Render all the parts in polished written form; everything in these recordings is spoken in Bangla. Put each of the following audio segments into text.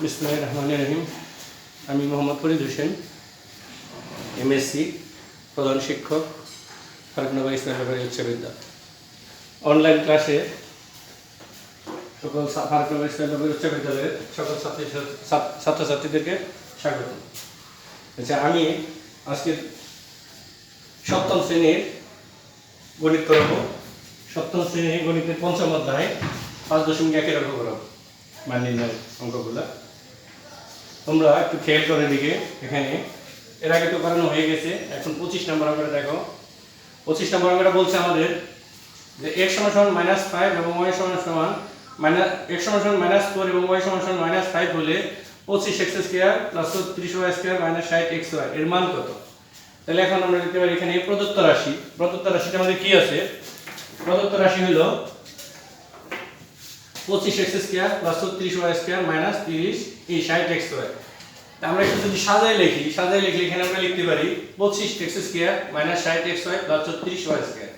বিসমিল্লাহির রহমানির রহিম। আমি মোহাম্মদ ফরিদ হোসেন, এমএসসি, প্রধান শিক্ষক, ফারুকনগর ইসলামী উচ্চ বিদ্যালয়। অনলাইন ক্লাসে সকল ফারুকনগর ইসলামী উচ্চ বিদ্যালয়ের সকল ছাত্রছাত্রীদেরকে স্বাগত। আচ্ছা, আমি আজকে সপ্তম শ্রেণীর গণিত করাবো। সপ্তম শ্রেণীর গণিতের পঞ্চম অধ্যায় 5.1 অঙ্ক করাবো, মান নির্ণয়ের অঙ্কগুলা। তোমরা একটু খেয়াল করে দিকে, এখানে এর আগে তো করানো হয়ে গেছে। এখন 25 নম্বর অঙ্কটা দেখো। 25 নম্বর অঙ্কটা বলছে আমাদের যে x = -5 এবং y = x = -4 এবং y = -5 হলে 25x² + 30y² - 60xy এর মান কত? তাহলে এখন আমরা লিখতে পারি এখানে প্রদত্ত রাশিটা আমাদের কি আছে? প্রদত্ত রাশি হলো 25x² + 30y² - 60xy। আমরা একটু যদি সাজায় লিখি এখানে আমরা লিখতে পারি 25x² - 60xy + 30y²।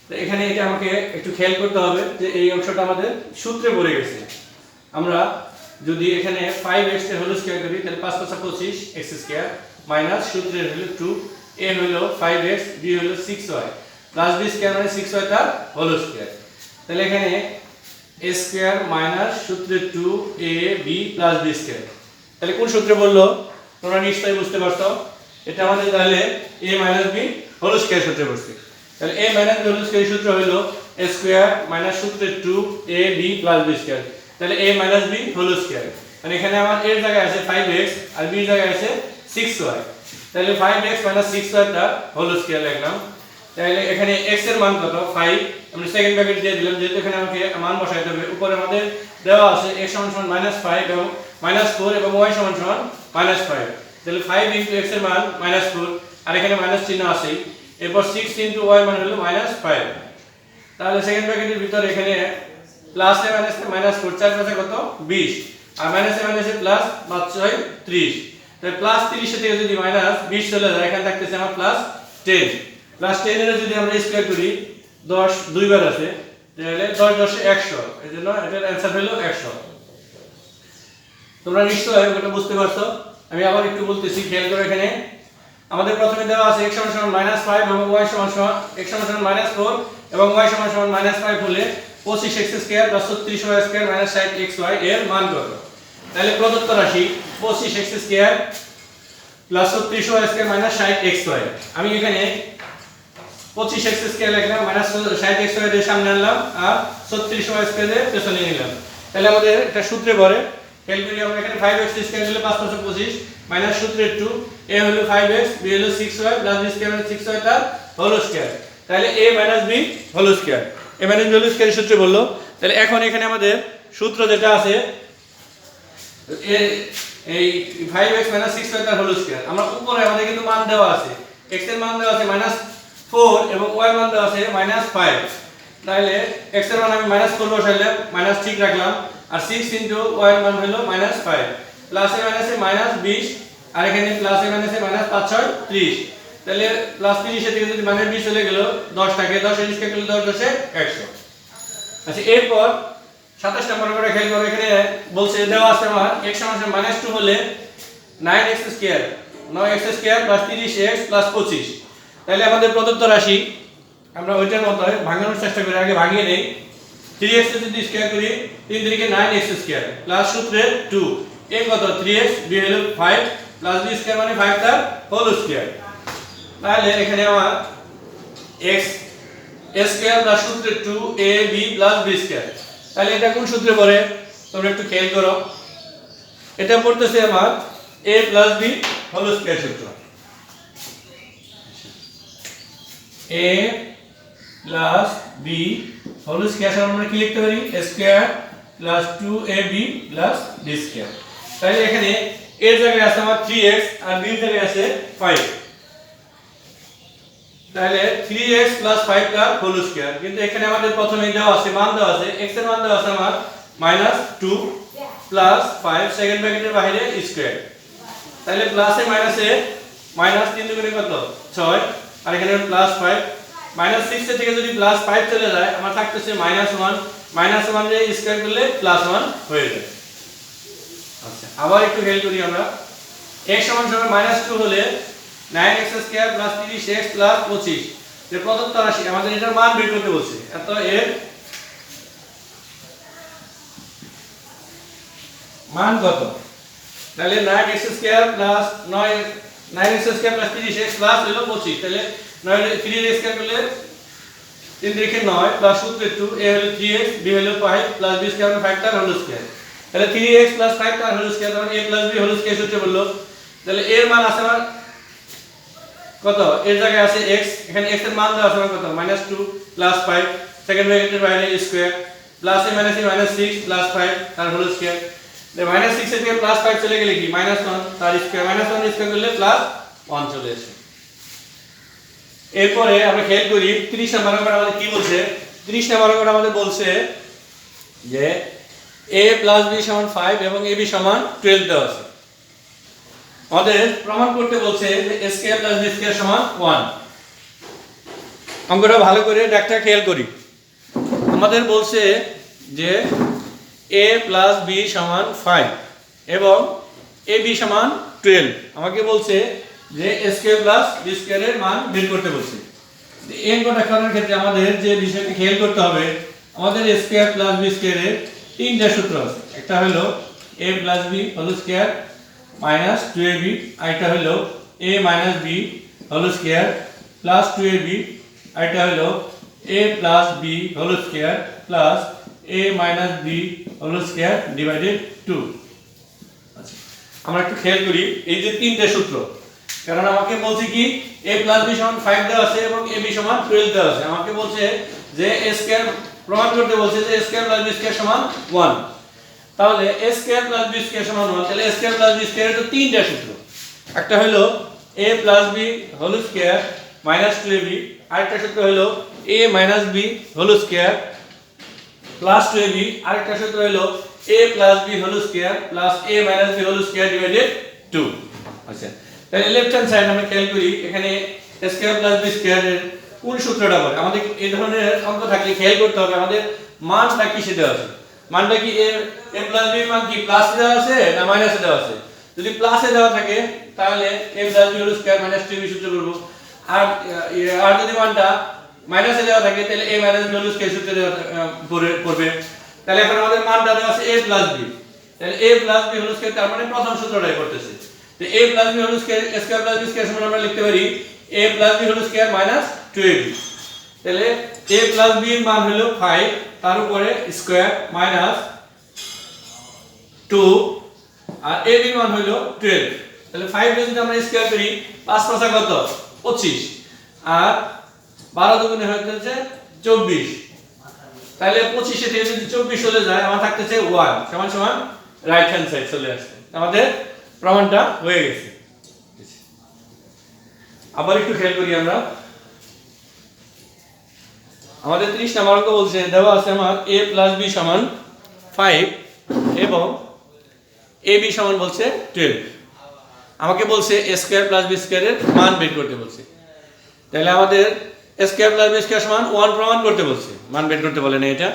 তো এখানে এটা আমাকে একটু খেয়াল করতে হবে যে এই অংশটা আমাদের সূত্রে পড়ে গেছে। আমরা যদি এখানে 5x এর হোল স্কয়ার করি তাহলে 5 × 25 x² মাইনাস সূত্রের হলো 2, a হলো 5x, b হলো 6y প্লাস b স্কয়ার মানে 6y তার হোল স্কয়ার। তাহলে এখানে a স্কয়ার মাইনাস সূত্রে 2ab প্লাস b স্কয়ার। তাহলে কোন সূত্রে বললো তোমরা নিশ্চয়ই বুঝতে পারছো। এটা আমাদের তাহলে a - b হোল স্কয়ার সূত্রে পড়ছে। তাহলে a - b হোল স্কয়ার সূত্র হলো a স্কয়ার মাইনাস সূত্রে 2ab প্লাস b স্কয়ার। তাহলে a - b হোল স্কয়ার, মানে এখানে আমার এর জায়গায় আছে 5x আর b এর জায়গায় আছে 6y। তাহলে 5x - 6y টা হোল স্কয়ার লিখলাম। তাহলে এখানে x এর মান কত? 5। আমরা সেকেন্ড ব্র্যাকেট দিয়ে দিলাম, যেহেতু এখানে আমাকে মান বসাইতে হবে। উপরে আমাদের দেওয়া আছে x = -5 এবং -4 এবং y = -5। তাহলে 5 * x এর মান -4 আর এখানে মাইনাস চিহ্ন আছেই। এরপর 6 * y মান হলো -5। তাহলে সেকেন্ড ব্র্যাকেটের ভিতর এখানে প্লাস এ মাইনাস 4 4 5 কত? 20 আর মাইনাস এ প্লাস 5 6 30। তাহলে প্লাস 30 থেকে যদি মাইনাস 20 চলে যায়, এখানে থাকতেছে আমার প্লাস 10। প্লাস 10 এর যদি আমরা স্কয়ার করি 10 দুইবার আছে, তাহলে 10 10 100। এজন্য এটার आंसर হলো 100। তোমরা নিশ্চয়ই এটা বুঝতে পারছো। আমি আবার একটু বলতেছি, খেয়াল করো। এখানে আমাদের প্রথমে দেওয়া আছে x = -5 এবং y = x = -4 এবং y = -5 হলে 25x² + 30y² - 60xy এর মান কত? তাহলে প্রদত্ত রাশি 25x² + 30y² - 60xy। আমি এখানে 25x² লিখলাম, -60xy এর সামনে আনলাম আর 36y² এর পেছনে নিলাম। তাহলে আমাদের একটা সূত্রে পড়ে। খেয়াল করি আমরা এখানে 5x² দিলে 5 × 25 মাইনাস সূত্রে 2, a হলো 5x, b হলো 6y প্লাস b স্কয়ার মানে 6y তার হোল স্কয়ার। তাহলে a - b whole square, a - b whole স্কয়ারের সূত্রে বললো। তাহলে এখন এখানে আমাদের সূত্র যেটা আছে এই 5x - 6y তার হোল স্কয়ার। আমরা উপরে আমাদের কিন্তু মান দেওয়া আছে, x এর মান দেওয়া আছে -4 এবং y এর মান দেওয়া আছে -5। তাহলে x এর মান আমি -4 বসাইলাম, মাইনাস ঠিক রাখলাম, আর 6 * y এর মান হলো -5 প্লাসে মাইনাসে -20 আর এখানে প্লাসে মাইনাসে -5 6 30। তাহলে প্লাস 30 থেকে যদি -20 চলে গেল 10 থাকে, 10 এর স্কয়ার করলে 10 10 100। আচ্ছা, এরপর 27 নম্বর করে খেয়াল করো। এখানে বলছে দেওয়া আছে আমার x = -2 হলে 9x² 9x² + 30x + 25। তাহলে আমাদের প্রদত্ত রাশি আমরা ওইটার মতো ভাঙানোর চেষ্টা করি। আগে ভাঙিয়ে নেই। 3x যদি স্কয়ার করি 3 × 3 = 9x² প্লাস সূত্রে 2, a কত? 3x, b হলো 5 প্লাস b স্কয়ার মানে 5 তার হোল স্কয়ার। তাহলে এখানে আমার x স্কয়ার প্লাস সূত্রে 2ab প্লাস b স্কয়ার। তাহলে এটা কোন সূত্রে পড়ে তোমরা একটু খেয়াল করো। এটা পড়তেছে আমার a plus b whole square সূত্র। a plus b whole square আমরা কি লিখতে পারি? a square plus 2ab plus b square. তাহলে এখানে এর জায়গায় আছে আমার 3x আর b এর জায়গায় আছে 5। তাহলে 3x + 5 টা হোল স্কয়ার। কিন্তু এখানে আমাদের প্রথমে দেওয়া আছে মান দেওয়া আছে, x এর মান দেওয়া আছে আমার -2 প্লাস 5 সেকেন্ড ব্র্যাকেটের বাইরে স্কয়ার। তাহলে প্লাসে মাইনাসে মাইনাস 3 দুগুণে কত? 6 আর এখানে +5 -6 থেকে যদি +5 চলে যায় আমার থাকতেছে -1 -1 রে স্কয়ার করলে +1 হয়ে যায়। আচ্ছা আবার একটু খেয়াল করি আমরা x সমান সমান -2 হলে 9x square plus 30x plus 25 যে প্রদত্ত রাশি আমাদের এটার মান বের করতে বলছে এত এর মান কত তাহলে 9x square plus 9x square plus 30x plus হলো 25 তাহলে 3x স্কয়ার করলে 3 3 9 প্লাস সূত্র 2 a হলো 3x b হলো 5 প্লাস b স্কয়ার 5 তার হোল স্কয়ার তাহলে 3x প্লাস 5 তার হোল স্কয়ার মানে a plus b whole square সূত্র বললো তাহলে এর মান আছে আমার কত এর জায়গায় আছে x এখানে x এর মান দেওয়া আছে কত -2 প্লাস 5 সেকেন্ড ব্র্যাকেটের বাইরে স্কয়ার প্লাস a -6 প্লাস 5 তার হোল স্কয়ার the -6 থেকে +5 চলে গেলে কি -1 তার স্কয়ার -1 স্কয়ার করলে +1 চলে আসে এরপরে আমরা খেয়াল করি 30 নম্বর অঙ্কটা আমাদের কি বলছে 30 নম্বর অঙ্কটা আমাদের বলছে যে a + b = 5 এবং ab = 12 দেওয়া আছে আমাদের প্রমাণ করতে বলছে যে a² + b² = 1 অঙ্কটা ভালো করে একটা খেয়াল করি আমাদের বলছে যে a plus b সমান 5 এবং ab সমান 12 আমাকে বলছে যে a স্কয়ার প্লাস b স্কয়ারের মান বের করতে বলছে এই অঙ্কটা করার ক্ষেত্রে আমাদের যে বিষয়টি খেয়াল করতে হবে আমাদের a স্কয়ার প্লাস b স্কয়ারের তিনটা সূত্র আছে একটা হলো a plus b whole square minus 2ab আরেকটা হলো a minus b whole square plus 2ab আরেকটা হলো a plus b whole square plus a minus b whole square divided 2 আচ্ছা আমরা একটু খেয়াল করি এই যে তিনটে সূত্র কারণ আমাকে বলছে কি a plus b সমান 5 দেওয়া আছে এবং ab সমান 12 দেওয়া আছে আমাকে বলছে যে a স্কয়ার প্রমাণ করতে বলছে যে a square plus b square সমান 1 তাহলে a square plus b square সমান 1 তাহলে a স্কয়ার plus b স্কয়ারের তো তিনটা সূত্র একটা হলো a plus b whole square minus 2ab আরেকটা সূত্র হলো a minus b whole square plus 2ab আরেকটা সূত্র হলো a plus b whole square plus a minus b whole square divided 2 আচ্ছা তাহলে লেফট হ্যান্ড সাইড আমরা খেয়াল করি এখানে a square plus b square এর কোন সূত্রটা বলে আমাদের এই ধরনের অঙ্ক থাকলে খেয়াল করতে হবে আমাদের মানটা কিসে দেওয়া আছে মানটা কি a plus b মান কি প্লাসে দেওয়া আছে না মাইনাসে দেওয়া আছে যদি প্লাসে দেওয়া থাকে তাহলে a plus b whole square minus 2b সূত্র করব আর যদি মানটা মাইনাসে দেওয়া থাকে তাহলে a minus b whole square সূত্র পড়বে তাহলে এখন আমাদের মানটা দেওয়া আছে a plus b তাহলে a plus b whole square তার মানে প্রথম সূত্রটাই করতেছে তো a plus b whole square square plus b square সমান আমরা লিখতে পারি a plus b whole square minus 2ab তাহলে a plus b এর মান হলো 5 তার উপরে স্কয়ার minus 2 আর ab এর মান হলো 12 তাহলে 5 যদি আমরা স্কয়ার করি 5 5 কত 25 আর 12 দুগুণে হচ্ছে 24 তাহলে 25 থেকে যদি 24 চলে যায় আমার থাকতেছে 1 সমান সমান রাইট হ্যান্ড সাইড চলে আসছে আমাদের প্রমাণটা হয়ে গেছে আবার একটু খেয়াল করি আমরা আমাদের 30 নম্বর অঙ্ক বলছে দেওয়া আছে আমার a plus b সমান 5 এবং ab সমান বলছে 12 আমাকে বলছে a স্কয়ার প্লাস b স্কয়ারের মান বের করতে বলছে তাহলে আমাদের a square plus b square সমান 1 প্রমাণ করতে বলছে মান বের করতে বলে না এটা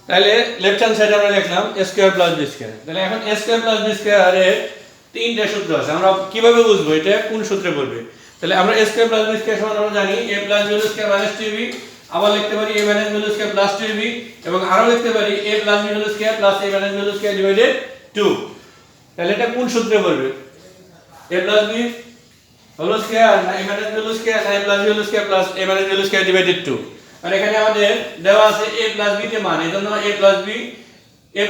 তাহলে লেফট হ্যান্ড সাইডে আমরা লিখলাম a square plus b square তাহলে এখন a square plus b square এর তিনটা সূত্র আছে আমরা কিভাবে বুঝবো এটা কোন সূত্রে পড়বে তাহলে আমরা a square plus b square সমান আমরা জানি a plus b whole square minus 2b আবার লিখতে পারি a minus b whole square plus 2b এবং আরো লিখতে পারি a plus b whole square plus a minus b whole square divided 2 তাহলে এটা কোন সূত্রে পড়বে a plus b whole square না a minus b whole square না a plus b whole square plus a minus b whole square divided 2 আর এখানে আমাদের দেওয়া আছে a প্লাস b তে মান এজন্য a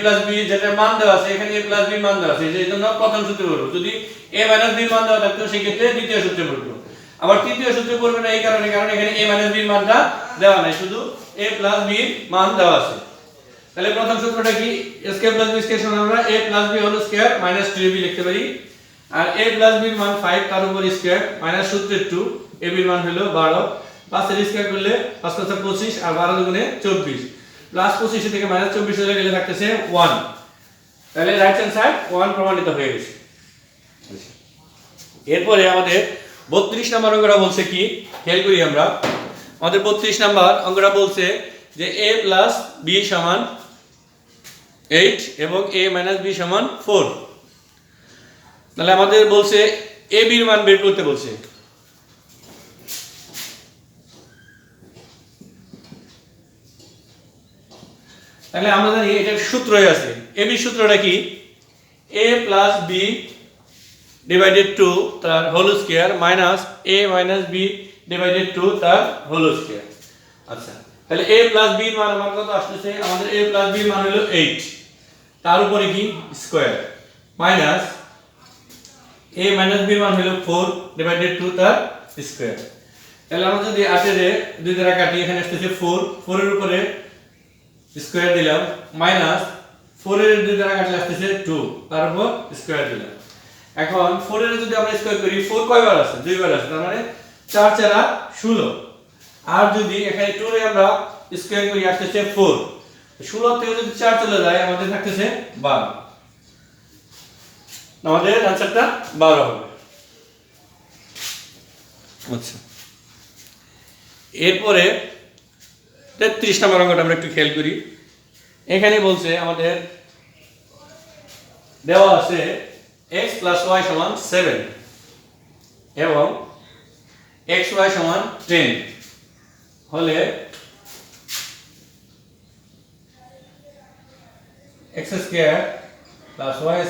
প্লাস b যেটা মান দেওয়া আছে এখানে a প্লাস b মান দেওয়া আছে এইজন্য প্রথম সূত্রে পড়ব যদি a মাইনাস b মান দেওয়া থাকতো সেই ক্ষেত্রে দ্বিতীয় সূত্রে পড়ব আবার তৃতীয় সূত্রে পড়বে না এই কারণে কারণ এখানে a মাইনাস b মানটা দেওয়া নাই শুধু a প্লাস b মান দেওয়া আছে তাহলে প্রথম সূত্রটা কি a square plus b square সমান আমরা a plus b whole square minus 2ab লিখতে পারি আর a প্লাস b এর মান 5 তার উপর স্কয়ার মাইনাস সূত্রে 2 ab এর মান হলো 12 5 এর স্কয়ার করলে 5 5 25 আর 12 দুগুণে 24 প্লাস 25 থেকে মাইনাস 24 চলে গেলে থাকতেছে 1 তাহলে রাইট হ্যান্ড সাইড 1 প্রমাণিত হয়ে গেছে এরপরে আমাদের 32 নম্বর অঙ্কটা বলছে কি খেয়াল করি আমরা আমাদের 32 নম্বর অঙ্কটা বলছে যে a plus b সমান 8 এবং a মাইনাস b সমান 4। তাহলে আমাদের বলছে a b এর মান বের করতে বলছে। তাহলে আমরা জানি এটার সূত্রই আছে। a b সূত্রটা কি? a প্লাস b ডিভাইডেড 2 তার whole square minus a minus b divided 2 তার হোল স্কয়ার। আচ্ছা, তাহলে a প্লাস b এর মান আমার কত আসছে? আমাদের a প্লাস b এর মান হলো 8, তার উপরে কি square minus a minus b এর মান হলো 4 ডিভাইডেড 2 তার স্কয়ার। তাহলে আমরা যদি 8 এর 2 দ্বারা কাটি, এখানে আসছে 4, 4 এর উপরে স্কয়ার দিলাম মাইনাস 4 এর 2 দ্বারা কাটলে আসছে 2, তার উপর স্কয়ার দিলাম। এখন 4 এর যদি আমরা স্কয়ার করি, 4 কয়বার আছে? 2 বার আছে, তার মানে 4 4 16। আর যদি এখানে 2 এর আমরা স্কয়ার করি আসছে 4, 16 থেকে যদি 4 চলে যায় আমাদের থাকতেছে 12। আমাদের आंसरটা 12 হবে। আচ্ছা, এরপরে 33 নম্বর অঙ্কটা আমরা একটু খেয়াল করি। এখানে বলছে আমাদের দেওয়া আছে x + y = 7 এবং xy = 10 হলে x² + y²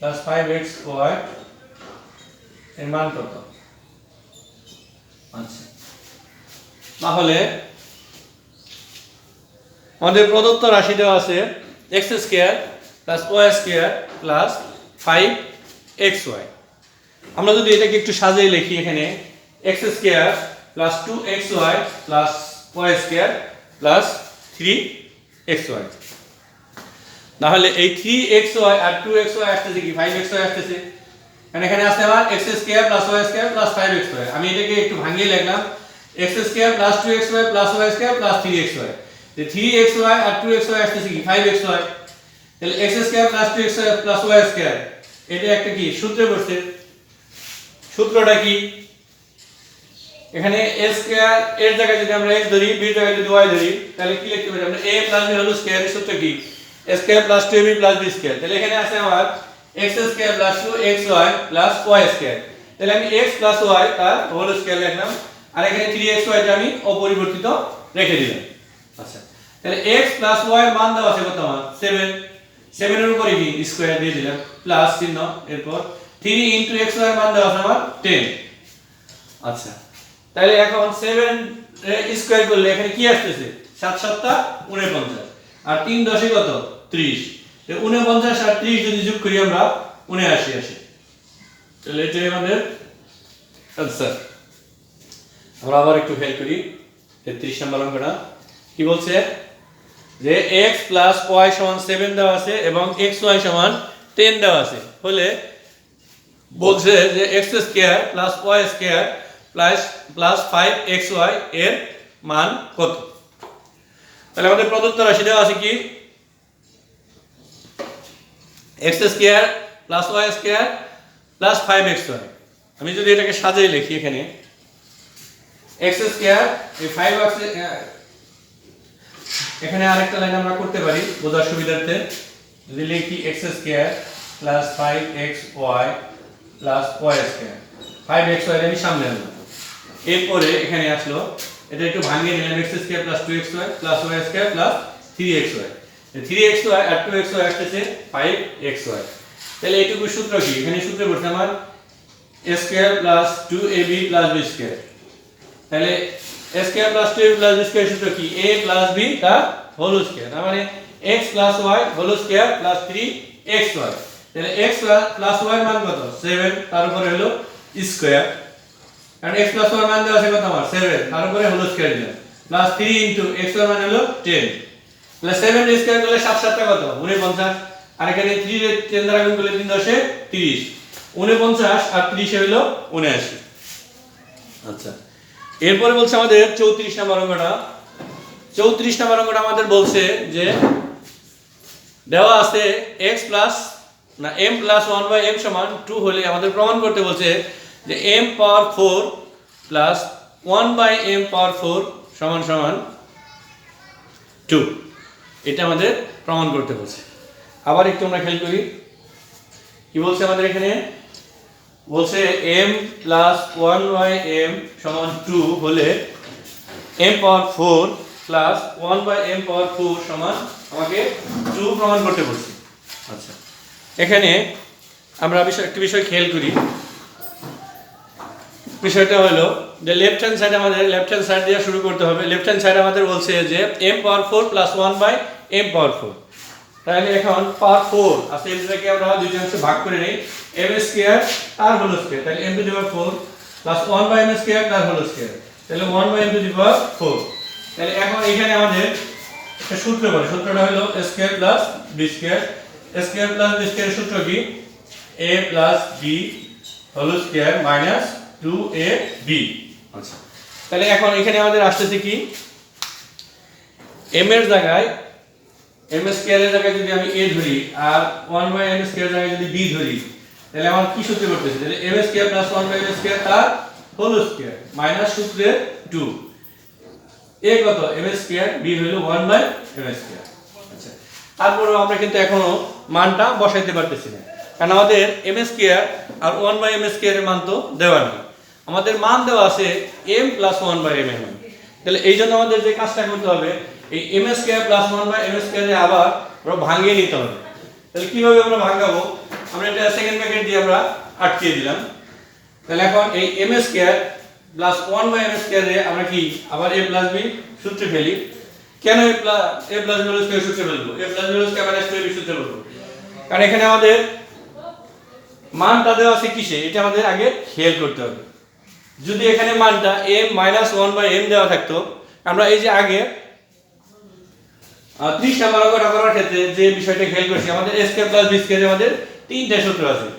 + 5xy এর মান কত? আচ্ছা, তাহলে আমাদের প্রদত্ত রাশি দেওয়া আছে x² + y² + 5xy। আমরা যদি এটাকে একটু সাজিয়ে লিখি, এখানে x² + 2xy + y² + 3xy। তাহলে এই 3xy আর 2xy আসছে কি 5xy আসছে। কারণ এখানে আছে আমার x² + y² + 5xy। আমি এটাকে একটু ভাঙিয়ে লিখলাম x² + 2xy + y² + 3xy। যে 3xy আর 2xy আসছে কি 5xy। তাহলে x² + 2xy + y² এটা একটা কি সূত্রে বসছে। সূত্রটা কি? এখানে a স্কয়ার এর জায়গায় যদি আমরা x ধরি, b এর জায়গায় যদি y ধরি, তাহলে কি লিখতে পারি আমরা? a + b হোল স্কয়ার এর সূত্র কি? a² + 2ab + b²। তাহলে এখানে আছে আমার x² + 2xy + y²। তাহলে আমি x + y তার হোল স্কয়ার লিখলাম, আর এখানে 3xy টা আমি অপরিবর্তিত রেখে দিলাম। আচ্ছা, তাহলে x + y এর মান দেওয়া আছে কত? আমার 7, 7 এর উপরে কি স্কয়ার দিয়ে দিলাম প্লাস চিহ্ন, এরপর 3 * xy এর মান দেওয়া আছে আমার 10। আচ্ছা, তাহলে এখন 7 এর স্কয়ার করলে এখানে কি আসছে? 7 7 49 আর 3 10 কত? 30। তো 49 আর 30 যদি যোগ করি আমরা 79 আসে। তাহলে এটাই আমাদের आंसर। আমরা আবার একটু খেয়াল করি 33 নম্বর অঙ্কটা কি বলছে? যে x + y = 7 দেওয়া আছে এবং xy = 10 দেওয়া আছে হলে বলছে যে x² + y² + 5xy এর মান কত? তাহলে আমাদের প্রদত্ত রাশি দেওয়া আছে কি x² + y² + 5xy। আমি যদি এটাকে সাজিয়ে লিখি, এখানে x² এই 5 আছে, এখানে আরেকটা লাইন আমরা করতে পারি বোঝার সুবিধার্থে। যদি লিখি x² + 5xy + y², 5xy এর আমি সামনে আনলাম, এরপরে এখানে আসলো এটা একটু ভাঙিয়ে নিলাম x² + 2xy + y² + 3xy। 3xy আর 2xy আসছে 5xy। তাহলে এইটুকু সূত্র কি? এখানে সূত্রে বলতে আমার a² + 2ab + b²। তাহলে a² + 2ab + b² সূত্র কি? a + b তার হোল স্কয়ার, তার মানে x + y whole square + 3xy। তাহলে x + y এর মান কত? 7, তার উপরে হলো স্কয়ার, কারণ x + y এর মান দেওয়া আছে কত? আমার 7, তার উপরে হোল স্কয়ার দিলাম প্লাস 3 x এর মান হলো 10। তাহলে 7 এর স্কয়ার করলে 7 7 কত? 49, আর এখানে 3 এর 10 দ্বারা গুণ করলে 3 10 30, 49 আর 30 হলো 79। আচ্ছা, এরপরে বলছে আমাদের 34 নম্বর অঙ্কটা। 34 নম্বর অঙ্কটা আমাদের বলছে যে দেওয়া আছে m + 1/m = 2 হলে আমাদের প্রমাণ করতে বলছে যে m পাওয়ার 4 + 1/m পাওয়ার 4 = 2। এটা আমাদের প্রমাণ করতে বলছে। আবার একটু আমরা খেয়াল করি কি বলছে আমাদের এখানে, বলছে m প্লাস 1/m সমান 2 হলে m power 4 plus 1/m power 4 সমান আমাকে 2 প্রমাণ করতে বলছে। আচ্ছা, এখানে আমরা একটা বিষয় খেয়াল করি। বিষয়টা হলো যে লেফট হ্যান্ড সাইড দিয়ে শুরু করতে হবে। লেফট হ্যান্ড সাইড আমাদের বলছে যে m power 4 plus 1/m power 4। তাহলে এখন পাওয়ার 4 আছে, এটাকে আমরা দুইটা অংশে ভাগ করে নেই, m স্কয়ার তার হোল স্কয়ার, তাহলে m to the power 4 plus 1/m square তার হোল স্কয়ার, তাহলে 1/m টু দি পাওয়ার 4। তাহলে এখন এখানে আমাদের একটা সূত্র বলে, সূত্রটা হলো a square plus b square. a square plus b square সূত্র কি, a plus b whole square minus 2ab। আচ্ছা, তাহলে এখন এখানে আমাদের আসছে কি, m এর জায়গায় m স্কয়ার এর জায়গায় যদি আমি a ধরি আর 1/m স্কয়ার এর জায়গায় যদি b ধরি, তাহলে আমার কি সূত্র করতেছে, তাহলে m square plus 1/m square তার হোল স্কয়ার মাইনাস সূত্রে 2, a কত m স্কয়ার, b হলো 1/m স্কয়ার। আচ্ছা, তারপরেও আমরা কিন্তু এখনো মানটা বসাইতে পারতেছি না, কারণ আমাদের m স্কয়ার আর 1/m স্কয়ার এর মান তো দেওয়া নেই, আমাদের মান দেওয়া আছে m প্লাস 1/m এর মান। তাহলে এই জন্য আমাদের যে কাজটা করতে হবে, এই m square plus 1/m square এ আবার আমরা ভাঙিয়ে নিতে হবে। তাহলে কিভাবে আমরা ভাঙাবো, আমরা এটা সেকেন্ড ব্র্যাকেট দিয়ে আমরা আটকে দিলাম। তাহলে এখন এই m square plus 1/m square এ আমরা কি আবার a প্লাস b সূত্রে ফেলি। কেন a plus b whole square সূত্রে ফেলবো, a plus b whole square minus 2ab সূত্রে ফেলবো, কারণ এখানে আমাদের মানটা দেওয়া আছে কিসে, এটা আমাদের আগে খেয়াল করতে হবে। যদি এখানে মানটা m মাইনাস 1/m দেওয়া থাকতো, আমরা এই যে আগে 30 নাম্বার অঙ্কটা করার ক্ষেত্রে যে বিষয়টা খেয়াল করছি, আমাদের a square plus b square আমাদের তিনটা সূত্র আছে।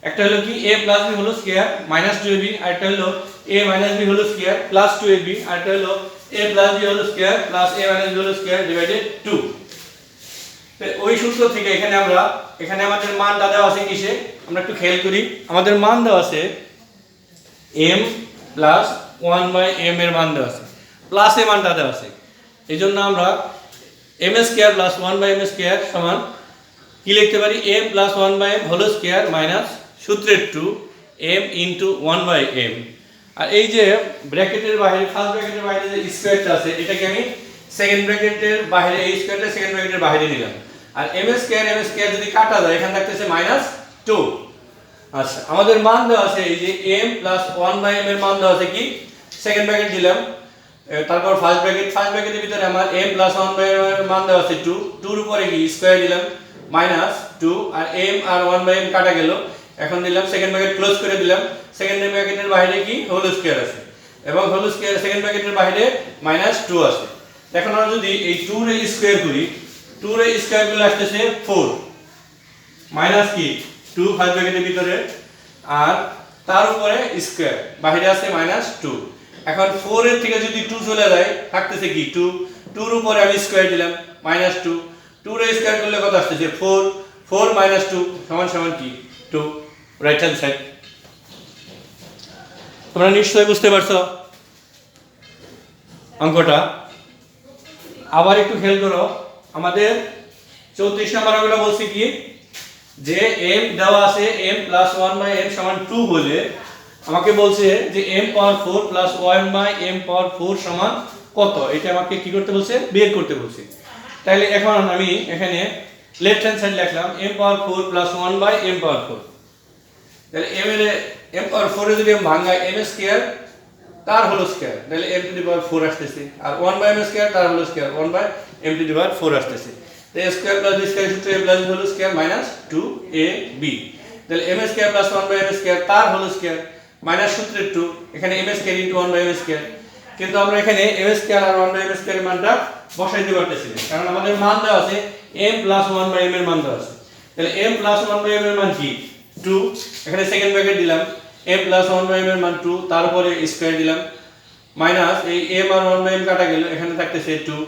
একটা হলো কি a plus b whole square minus 2ab, আরেকটা হলো a minus b whole square plus 2ab, আরেকটা হলো a plus b whole square plus a minus b whole square divided 2। তো ওই সূত্র থেকে এখানে আমাদের মানটা দেওয়া আছে কিসে, আমরা একটু খেয়াল করি। আমাদের মান দেওয়া আছে m প্লাস 1/m এর মান দেওয়া আছে, প্লাস এ মানটা দেওয়া আছে। এই জন্য আমরা m square plus 1/m square সমান কি লিখতে পারি, m plus 1/m whole square minus সূত্রের 2 m ইনটু 1/m। আর এই যে ব্র্যাকেটের বাইরে, ফার্স্ট ব্র্যাকেটের বাইরে যে স্কয়ারটা আছে, এটাকে আমি সেকেন্ড ব্র্যাকেটের বাইরে, এই স্কয়ারটা সেকেন্ড ব্র্যাকেটের বাইরে নিলাম। আর m স্কয়ার যদি কাটা যায়, এখানে থাকতেছে মাইনাস 2। আচ্ছা, আমাদের মান দেওয়া আছে এই যে m প্লাস 1/m এর মান দেওয়া আছে কি, সেকেন্ড ব্র্যাকেট দিলাম, তারপর ফার্স্ট ব্র্যাকেটের ভিতরে আমার m প্লাস 1/m এর মান দেওয়া আছে 2, 2 এর উপরে কি স্কয়ার দিলাম মাইনাস 2, আর m আর 1/m কাটা গেল, এখন দিলাম সেকেন্ড ব্র্যাকেট ক্লোজ করে দিলাম। সেকেন্ড ব্র্যাকেটের বাইরে কি হোল স্কয়ার আছে, এবং হোল স্কয়ার সেকেন্ড ব্র্যাকেটের বাইরে মাইনাস 2 আছে। এখন আমরা যদি এই 2 এর স্কয়ার করি, 2 এর স্কয়ার গুলো আসছে 4 মাইনাস কি 2 ফার্স্ট ব্র্যাকেটের ভিতরে, আর তার উপরে স্কয়ার বাইরে আছে মাইনাস 2। এখন 4 এর থেকে যদি 2 চলে যায়, থাকতেছে কি 2, 2 এর উপরে আমি স্কয়ার দিলাম মাইনাস 2, 2 এর স্কয়ার করলে কত আসছে 4, 4 মাইনাস 2 সমান সমান কি 2, রাইট হ্যান্ড সাইড। তোমরা নিশ্চয়ই বুঝতে পারছো অঙ্কটা। আবার একটু খেয়াল করো, আমাদের 34 নম্বর অঙ্কটা বলছি কি, যে m দেওয়া আছে m প্লাস 1/m সমান 2 হলে আমাকে বলছে যে m power 4 plus 1/m power 4 সমান কত, এটা আমাকে কি করতে বলছে, বের করতে বলছে। তাহলে এখন আমি এখানে লেফট হ্যান্ড সাইড লিখলাম m power 4 plus 1/m power 4। তাহলে m পাওয়ার 4 এ যদি আমি ভাঙাই m স্কয়ার তার হোল স্কয়ার, তাহলে m টু দি পাওয়ার 4 আসতেছে, আর 1/m স্কয়ার তার whole square 1/m to the power 4 আসতেছে। তো a square plus b square সূত্র a plus b whole square minus 2ab। তাহলে m square plus 1/m square তার হোল স্কয়ার মাইনাস সূত্রের 2, এখানে m square into 1/m square. কিন্তু আমরা এখানে m স্কয়ার আর 1/m স্কয়ার এর মানটা বসাইতে পারতেছি না, কারণ আমাদের মান দেওয়া আছে m প্লাস 1/m এর মান দেওয়া আছে। তাহলে m প্লাস 1/m এর মান কি 2, এখানে সেকেন্ড ব্র্যাকেট দিলাম, m প্লাস 1/m এর মান 2, তারপরে স্কয়ার দিলাম মাইনাস এই m আর 1/m কাটা গেল, এখানে থাকতেছে 2,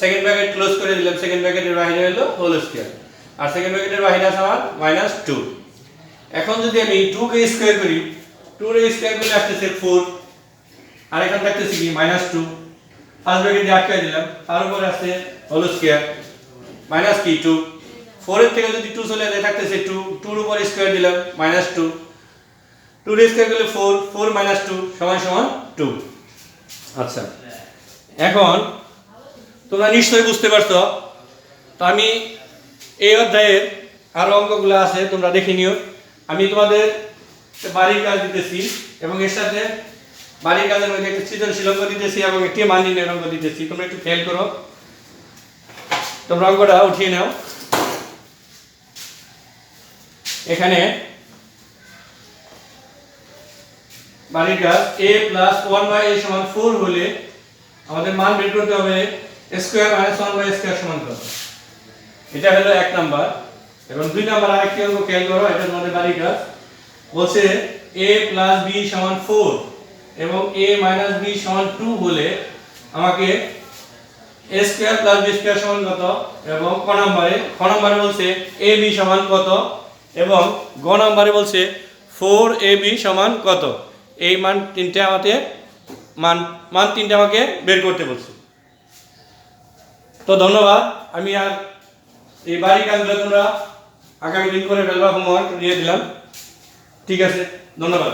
সেকেন্ড ব্র্যাকেট ক্লোজ করে দিলাম, সেকেন্ড ব্র্যাকেটের বাইরে হলো হোল স্কয়ার, আর সেকেন্ড ব্র্যাকেটের বাইরে আছে আমার মাইনাস 2। এখন যদি আমি 2 কে স্কয়ার করি, 2 এর স্কয়ার করলে আসতেছে 4, আর এখানে থাকতেছে কি মাইনাস 2, ফার্স্ট ব্র্যাকেট দিয়ে আটকাই দিলাম, তার উপরে আছে হোল স্কয়ার মাইনাস কি 2, 4 এর থেকে যদি 2 চলে যায় থাকতেছে 2, 2 এর উপর স্কয়ার দিলাম মাইনাস 2, 2 এর স্কয়ার করলে 4, 4 মাইনাস 2 সমান সমান 2। আচ্ছা, এখন তোমরা নিশ্চয়ই বুঝতে পারছো। তো আমি এই অধ্যায়ের আরো অঙ্কগুলো আছে, তোমরা দেখে নিও। আমি তোমাদের বাড়ির কাজ দিতেছি এবং এর সাথে বাড়ির কাজের মধ্যে একটা সৃজনশীল অঙ্ক দিতেছি এবং একটি মান নির্ণয়ের অঙ্ক দিতেছি। তোমরা একটু খেয়াল করো, তোমরা অঙ্কটা উঠিয়ে নাও। এখানে বাড়ির কাজ a প্লাস 1/a সমান 4 হলে আমাদের মান বের করতে হবে স্কয়ার মাইনাস 1/a স্কয়ার সমান কত। এটা হলো 1 নাম্বার। এবং 2 নাম্বার আরেকটি অঙ্ক খেয়াল করো, এটা তোমাদের বাড়ির কাজ। বলছে a প্লাস b সমান 4 এবং a মাইনাস b সমান 2 হলে আমাকে a square plus b square সমান কত, এবং ক নম্বরে বলছে ab সমান কত, এবং গ নম্বরে বলছে 4ab সমান কত। এই মান তিনটে আমাকে বের করতে বলছে। তো ধন্যবাদ। আমি আর এই বাড়ির কাজগুলো তোমরা আগামী দিন করে ফেলবা, হোমওয়ার্ক দিয়ে দিলাম। ঠিক আছে, ধন্যবাদ।